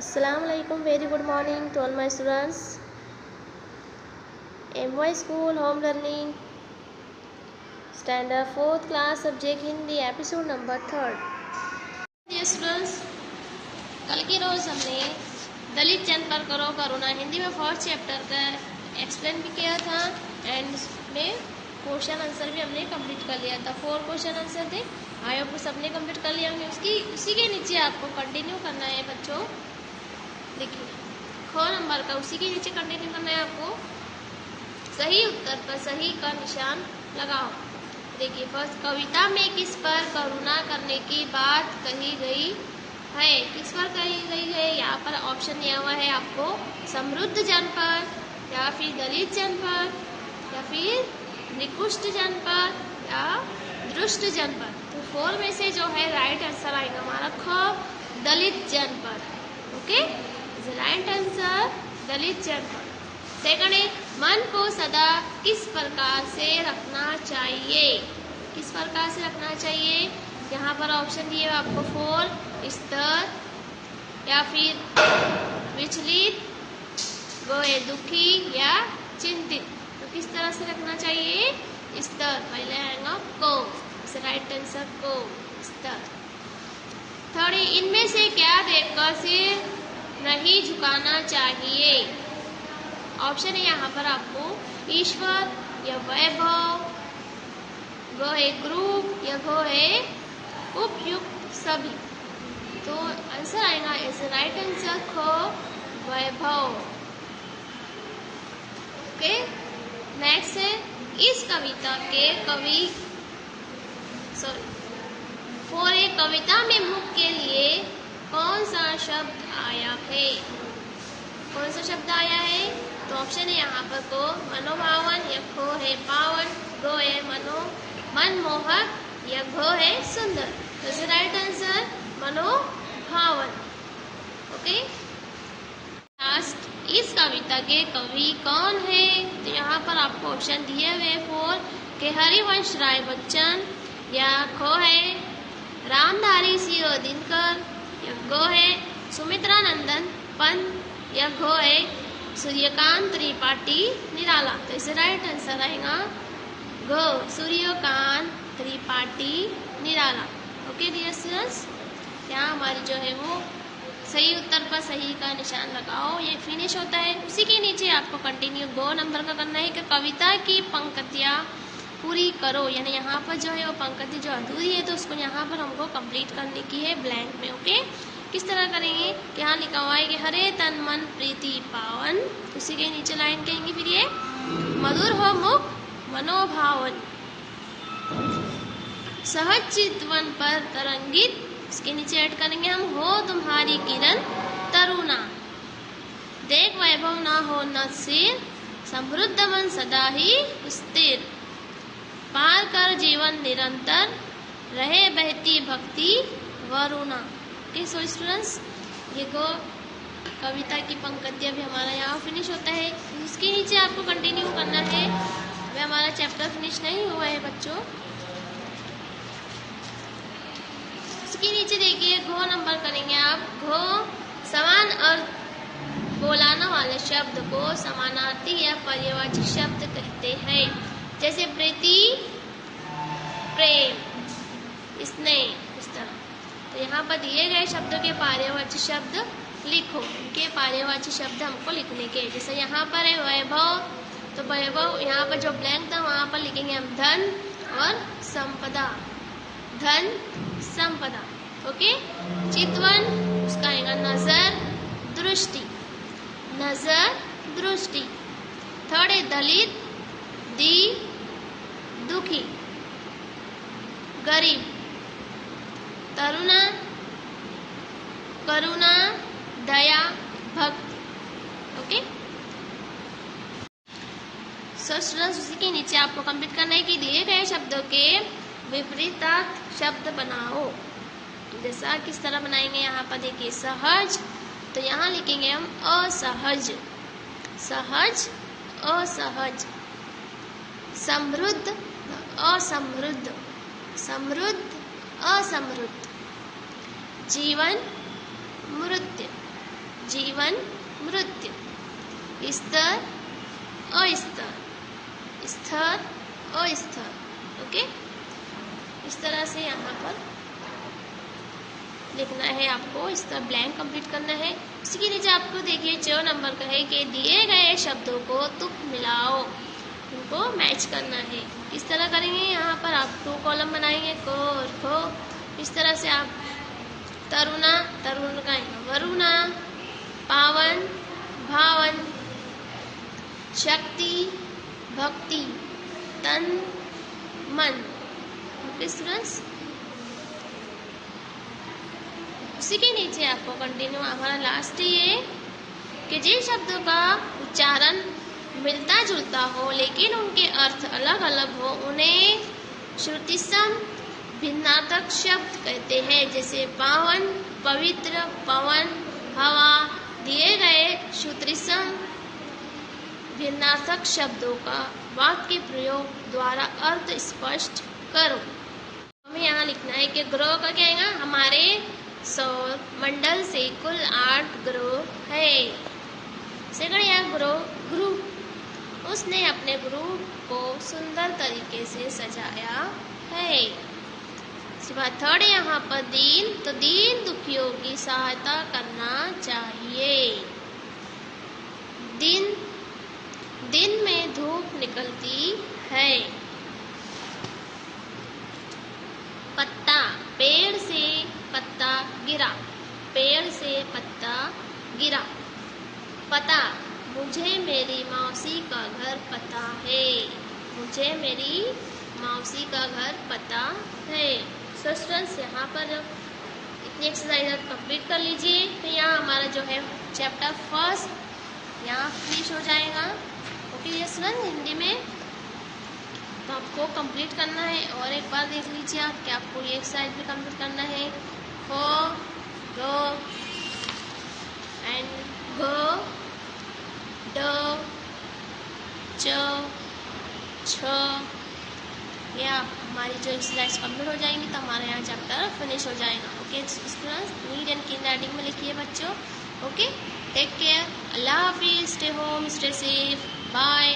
Assalamualaikum. Very good morning to all my students. MY School Home Learning Standard 4th class subject Hindi episode number 3rd. Dear students, कल की रोज हमने दलित जन पर करो करुणा हिंदी में 4th chapter का एक्सप्लेन भी किया था एंड उसमें क्वेश्चन आंसर भी हमने कंप्लीट कर लिया था। 4 क्वेश्चन आंसर थे। आई होप सबने कंप्लीट कर लिया होंगे। उसी के नीचे आपको कंटिन्यू करना है बच्चों। देखिए ख नंबर का उसी के नीचे कंटिन्यू करना है आपको। सही उत्तर पर सही का निशान लगाओ। देखिए फर्स्ट, कविता में किस पर करुणा करने की बात कही गई है? किस पर कही गई है? यहाँ पर ऑप्शन दिया हुआ है आपको, समृद्ध जन पर, या फिर दलित जन पर, या फिर निकृष्ट जन पर, या दुष्ट जन पर। तो 4 में से जो है राइट आंसर आएगा हमारा ख, दलित जन पर। ओके, राइट आंसर दलित जन पर। सेकंड है, मन को सदा किस प्रकार से रखना चाहिए? किस प्रकार से रखना चाहिए? यहाँ पर ऑप्शन दिए हुए आपको 4, स्तर, या फिर विचलित, दुखी या चिंतित। तो किस तरह से रखना चाहिए? स्तर। पहले आएगा को, राइट आंसर को, स्तर। थर्ड, इनमें से क्या देखकर सिर नहीं झुकाना चाहिए? ऑप्शन है यहाँ पर आपको, ईश्वर या वैभव, गो है ग्रुप, या गो है उपयुक्त सभी। तो आंसर आएगा इस राइट आंसर खो, वैभव। ओके, नेक्स्ट है, इस कविता के कवि कविता में मुख के लिए कौन सा शब्द आया है? कौन सा शब्द आया है? तो ऑप्शन है यहाँ पर को, मनोभावन, या खो है पावन, गो है मनमोहक, या घो है सुंदर। तो राइट आंसर मनोभावन। ओके, लास्ट, इस कविता के कवि कौन है? तो यहाँ पर आपको ऑप्शन दिए हुए 4 के हरिवंश राय बच्चन, या खो है रामधारी सिंह दिनकर, या गो है सुमित्रा नंदन पंत, या घो है सूर्यकांत त्रिपाठी निराला। तो इसे राइट आंसर आएगा घो, Suryakant Tripathi Nirala. Okay dear students, यहाँ हमारी जो है वो सही उत्तर पर सही का निशान लगाओ। ये फिनिश होता है। उसी के नीचे आपको कंटिन्यू 2 नंबर का करना है कि कविता की पंक्तियाँ पूरी करो। यानी यहाँ पर जो है वो पंक्ति जो अधूरी है तो उसको यहाँ पर हमको कंप्लीट करने की है ब्लैंक में। ओके, किस तरह करेंगे? यहाँ लिखा हुआ है कि हरे तन मन प्रीति पावन, उसी के नीचे लाइन कहेंगे फिर ये, मधुर हो मुख मनोभावन, सहज चितवन पर तरंगित, इसके नीचे ऐड करेंगे हम, हो तुम्हारी किरण तरुणा, देख वैभव ना हो न सिर, समृद्ध मन सदा ही स्थिर, पार कर जीवन निरंतर, रहे बहती भक्ति वरुणा। ओके सो स्टूडेंट्स, ये को कविता की पंक्तियाँ भी हमारा यहाँ फिनिश होता है। इसके नीचे आपको कंटिन्यू करना है। अभी हमारा चैप्टर फिनिश नहीं हुआ है बच्चों। इसके नीचे देखिए घो नंबर करेंगे आप। घो समान अर्थ बोलाने वाले शब्द को समानार्थी या पर्यायवाची शब्द कहते हैं। जैसे प्रीति, प्रेम, स्नेह, इस तरह। तो यहाँ पर दिए गए शब्दों के पर्यायवाची शब्द लिखो। इनके पर्यायवाची शब्द हमको लिखने के, जैसे यहाँ पर है वैभव, तो वैभव यहाँ पर जो ब्लैंक था वहाँ पर लिखेंगे हम धन और संपदा, धन संपदा। ओके, चितवन, उसका आएगा नजर दृष्टि, नजर दृष्टि। थर्ड है दलित, दी दुखी, गरीब, तरुणा, करुणा, दया, भक्ति। ओके, सो स्टूडेंट्स, उसी के नीचे आपको कंप्लीट करना है कि दिए गए शब्दों के विपरीतार्थ शब्द बनाओ। जैसा किस तरह बनाएंगे? यहाँ पर देखिए सहज, तो यहाँ लिखेंगे हम असहज, सहज असहज, समृद्ध असमृद्ध, समृद्ध असमृद्ध, जीवन मृत्यु। जीवन, मृत्यु, स्तर, अस्तर, स्तर, अस्तर। ओके, इस तरह से यहाँ पर लिखना है आपको, इसका ब्लैंक कंप्लीट करना है। इसके नीचे आपको देखिए 4 नंबर का है कि दिए गए शब्दों को तुक मिलाओ, उनको मैच करना है। इस तरह करेंगे, यहाँ पर आप 2 कॉलम बनाएंगे, को और खो। इस तरह से आप तरुणा, तरुण का वरुणा, पावन, भावन, शक्ति, भक्ति, तन, मन। ओके स्टूडेंट्स, उसी के नीचे आपको कंटिन्यू, हमारा लास्ट ये कि जिन शब्दों का उच्चारण मिलता जुलता हो लेकिन उनके अर्थ अलग अलग हो उन्हें श्रुतिसम भिन्नार्थक शब्द कहते हैं। जैसे पावन, पवित्र, पवन, हवा। दिए गए श्रुतिसम भिन्नार्थक शब्दों का वाक्य प्रयोग द्वारा अर्थ स्पष्ट करो। हमें यहाँ लिखना है कि ग्रह का क्या है, हमारे सौर मंडल से कुल 8 ग्रह है। सेकंड यहाँ ग्रुप, उसने अपने ग्रुप को सुंदर तरीके से सजाया है। इसके बाद थर्ड यहाँ पर दीन, तो दीन दुखियों की सहायता करना चाहिए। दिन में धूप निकलती है। पत्ता, पेड़ से पत्ता गिरा, पेड़ से पत्ता गिरा। पता, मुझे मेरी मौसी का घर पता है, मुझे मेरी मौसी का घर पता है। सो स्टूडेंट्स, यहाँ पर इतनी एक्सरसाइज आप कंप्लीट कर लीजिए। तो यहाँ हमारा जो है चैप्टर फर्स्ट यहाँ फिनिश हो जाएगा। ओके ये स्टूडेंट, हिंदी में तो आपको कंप्लीट करना है। और एक बार देख लीजिए आप कि आपको ये एक्सरसाइज भी कंप्लीट करना है। हो, गो एंड गो, डो, चो, छो। ये हमारी जो एक्सरसाइज कंप्लीट हो जाएंगी तो हमारे यहाँ चैप्टर फिनिश हो जाएगा। Okay students, neat and clean writing में लिखिए बच्चों। ओके, टेक केयर, अल्लाह हाफिज, stay home, stay safe, bye.